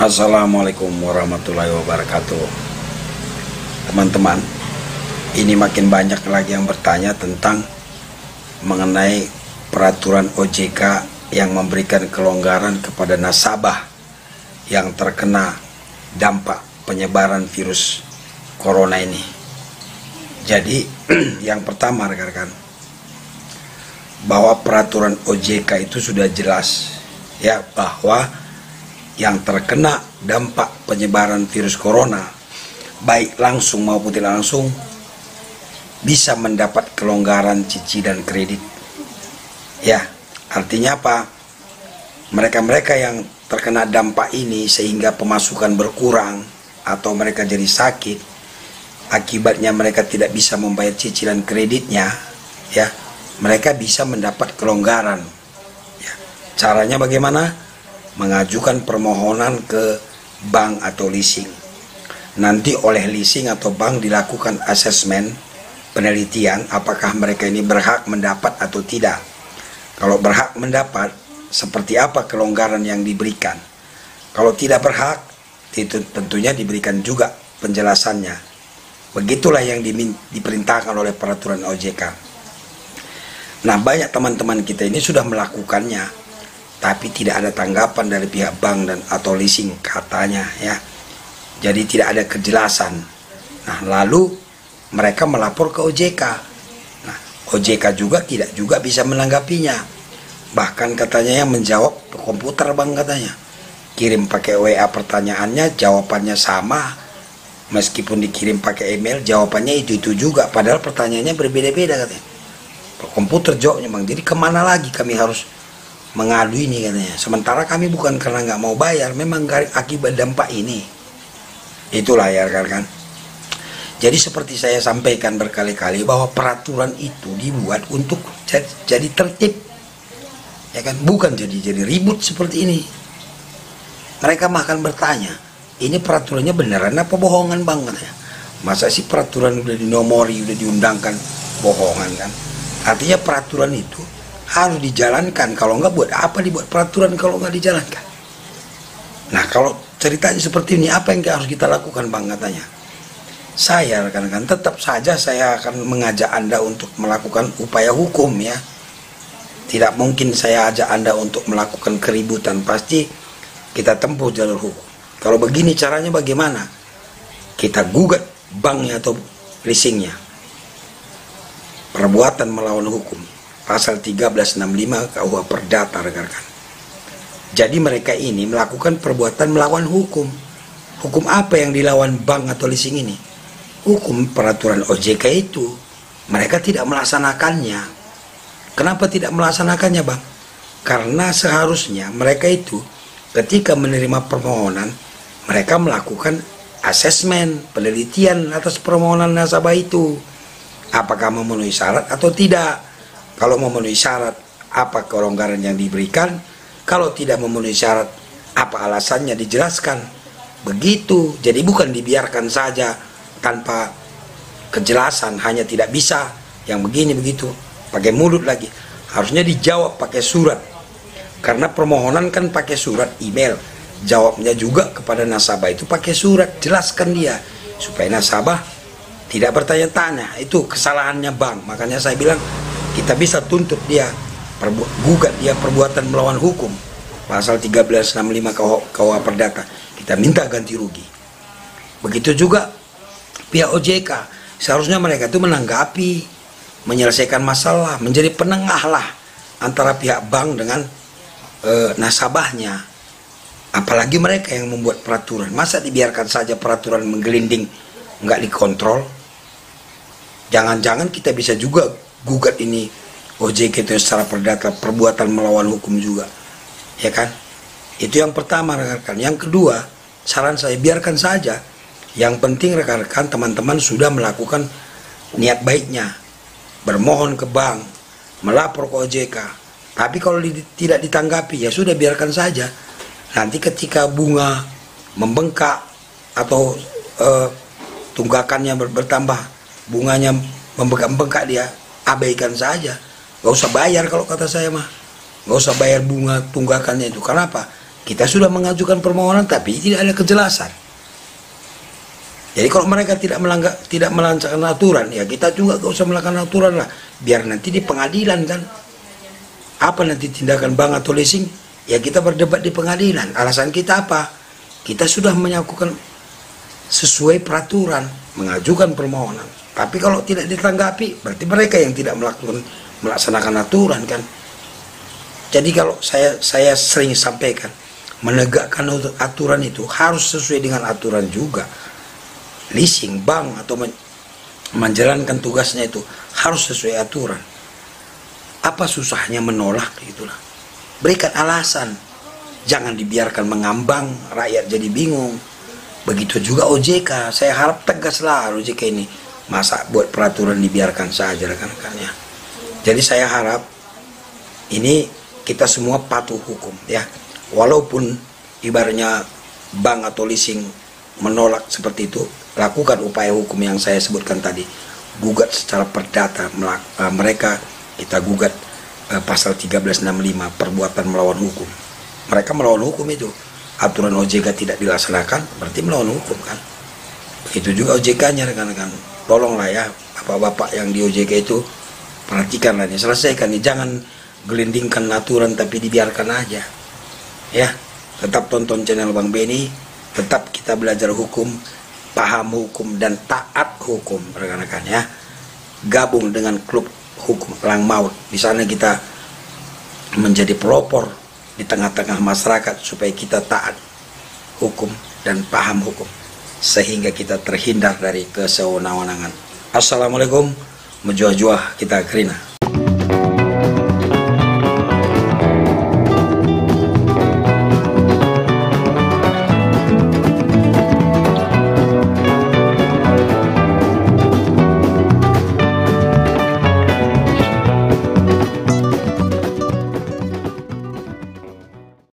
Assalamualaikum warahmatullahi wabarakatuh. Teman-teman, ini makin banyak lagi yang bertanya tentang mengenai peraturan OJK yang memberikan kelonggaran kepada nasabah yang terkena dampak penyebaran virus corona ini. Jadi yang pertama rekan-rekan, bahwa peraturan OJK itu sudah jelas ya, bahwa yang terkena dampak penyebaran virus corona baik langsung maupun tidak langsung bisa mendapat kelonggaran cicilan kredit. Ya, artinya apa? Mereka-mereka yang terkena dampak ini sehingga pemasukan berkurang atau mereka jadi sakit, akibatnya mereka tidak bisa membayar cicilan kreditnya, ya, mereka bisa mendapat kelonggaran. Ya, caranya bagaimana? Mengajukan permohonan ke bank atau leasing. Nanti oleh leasing atau bank dilakukan asesmen, penelitian apakah mereka ini berhak mendapat atau tidak. Kalau berhak mendapat, seperti apa kelonggaran yang diberikan. Kalau tidak berhak, itu tentunya diberikan juga penjelasannya. Begitulah yang diperintahkan oleh peraturan OJK. Nah, banyak teman-teman kita ini sudah melakukannya, tapi tidak ada tanggapan dari pihak bank dan atau leasing katanya ya. Jadi tidak ada kejelasan. Nah, lalu mereka melapor ke OJK. Nah, OJK tidak juga bisa menanggapinya. Bahkan katanya yang menjawab komputer bang katanya. Kirim pakai WA pertanyaannya, jawabannya sama. Meskipun dikirim pakai email, jawabannya itu juga. Padahal pertanyaannya berbeda-beda katanya. Komputer jawabnya bang. Jadi kemana lagi kami harus mengadu ini katanya. Sementara kami bukan karena nggak mau bayar, memang akibat dampak ini. Itulah ya rekan-rekan. Jadi seperti saya sampaikan berkali-kali bahwa peraturan itu dibuat untuk jadi tertib, ya kan, bukan jadi ribut seperti ini. Mereka makan bertanya, ini peraturannya beneran apa bohongan bang katanya. Masa sih peraturan udah dinomori, udah diundangkan bohongan kan? Artinya peraturan itu harus dijalankan. Kalau enggak, buat apa dibuat peraturan kalau enggak dijalankan? Nah, kalau ceritanya seperti ini, apa yang harus kita lakukan bang katanya? Saya rekan-rekan tetap saja saya akan mengajak Anda untuk melakukan upaya hukum ya. Tidak mungkin saya ajak Anda untuk melakukan keributan. Pasti kita tempuh jalur hukum. Kalau begini caranya bagaimana? Kita gugat banknya atau leasingnya. Perbuatan melawan hukum. Pasal 1365 KUH Perdata rekan-rekan. Jadi mereka ini melakukan perbuatan melawan hukum. Hukum apa yang dilawan bank atau leasing ini? Hukum peraturan OJK itu. Mereka tidak melaksanakannya. Kenapa tidak melaksanakannya bang? Karena seharusnya mereka itu ketika menerima permohonan, mereka melakukan asesmen, penelitian atas permohonan nasabah itu. Apakah memenuhi syarat atau tidak? Kalau memenuhi syarat, apa kelonggaran yang diberikan? Kalau tidak memenuhi syarat, apa alasannya dijelaskan? Begitu. Jadi bukan dibiarkan saja tanpa kejelasan, hanya tidak bisa, yang begini begitu, pakai mulut lagi. Harusnya dijawab pakai surat. Karena permohonan kan pakai surat email. Jawabnya juga kepada nasabah itu pakai surat, jelaskan dia supaya nasabah tidak bertanya-tanya. Itu kesalahannya bank. Makanya saya bilang kita bisa tuntut dia, gugat dia perbuatan melawan hukum. Pasal 1365 KUH Perdata. Kita minta ganti rugi. Begitu juga pihak OJK. Seharusnya mereka itu menanggapi, menyelesaikan masalah, menjadi penengah lah antara pihak bank dengan nasabahnya. Apalagi mereka yang membuat peraturan. Masa dibiarkan saja peraturan menggelinding, nggak dikontrol? Jangan-jangan kita bisa juga gugat ini OJK itu secara perdata, perbuatan melawan hukum juga, ya kan? Itu yang pertama rekan-rekan. Yang kedua, saran saya biarkan saja. Yang penting rekan-rekan teman-teman sudah melakukan niat baiknya, bermohon ke bank, melapor ke OJK. Tapi kalau tidak ditanggapi, ya sudah biarkan saja. Nanti ketika bunga membengkak atau tunggakannya bertambah, bunganya membengkak dia, abaikan saja. Gak usah bayar kalau kata saya mah. Gak usah bayar bunga tunggakannya itu. Karena apa? Kita sudah mengajukan permohonan tapi tidak ada kejelasan. Jadi kalau mereka tidak melancarkan aturan, ya kita juga gak usah melakukan aturan lah. Biar nanti di pengadilan kan. Apa nanti tindakan Bang atau leasing? Ya kita berdebat di pengadilan. Alasan kita apa? Kita sudah menyakukan sesuai peraturan, mengajukan permohonan. Tapi kalau tidak ditanggapi, berarti mereka yang tidak melaksanakan aturan kan. Jadi kalau saya sering sampaikan, menegakkan aturan itu harus sesuai dengan aturan juga. Leasing, bank atau menjalankan tugasnya itu harus sesuai aturan. Apa susahnya menolak itulah. Berikan alasan. Jangan dibiarkan mengambang, rakyat jadi bingung. Begitu juga OJK, saya harap tegaslah OJK ini. Masa buat peraturan dibiarkan saja rekan-rekannya. Jadi saya harap ini kita semua patuh hukum ya. Walaupun ibaratnya bank atau leasing menolak seperti itu, lakukan upaya hukum yang saya sebutkan tadi. Gugat secara perdata mereka, kita gugat pasal 1365 perbuatan melawan hukum. Mereka melawan hukum itu. Aturan OJK tidak dilaksanakan, berarti melawan hukum kan. Begitu juga OJK-nya rekan-rekan. Tolonglah ya bapak-bapak yang di OJK itu, perhatikanlah nih, selesaikan nih, jangan gelindingkan aturan tapi dibiarkan aja. Ya, tetap tonton channel Bang Benny, tetap kita belajar hukum, paham hukum dan taat hukum rekan-rekan ya. Gabung dengan klub hukum Elang Maut. Di sana kita menjadi pelopor di tengah-tengah masyarakat supaya kita taat hukum dan paham hukum sehingga kita terhindar dari kesewenang-wenangan. Assalamualaikum, menjuah-juah kita kerina.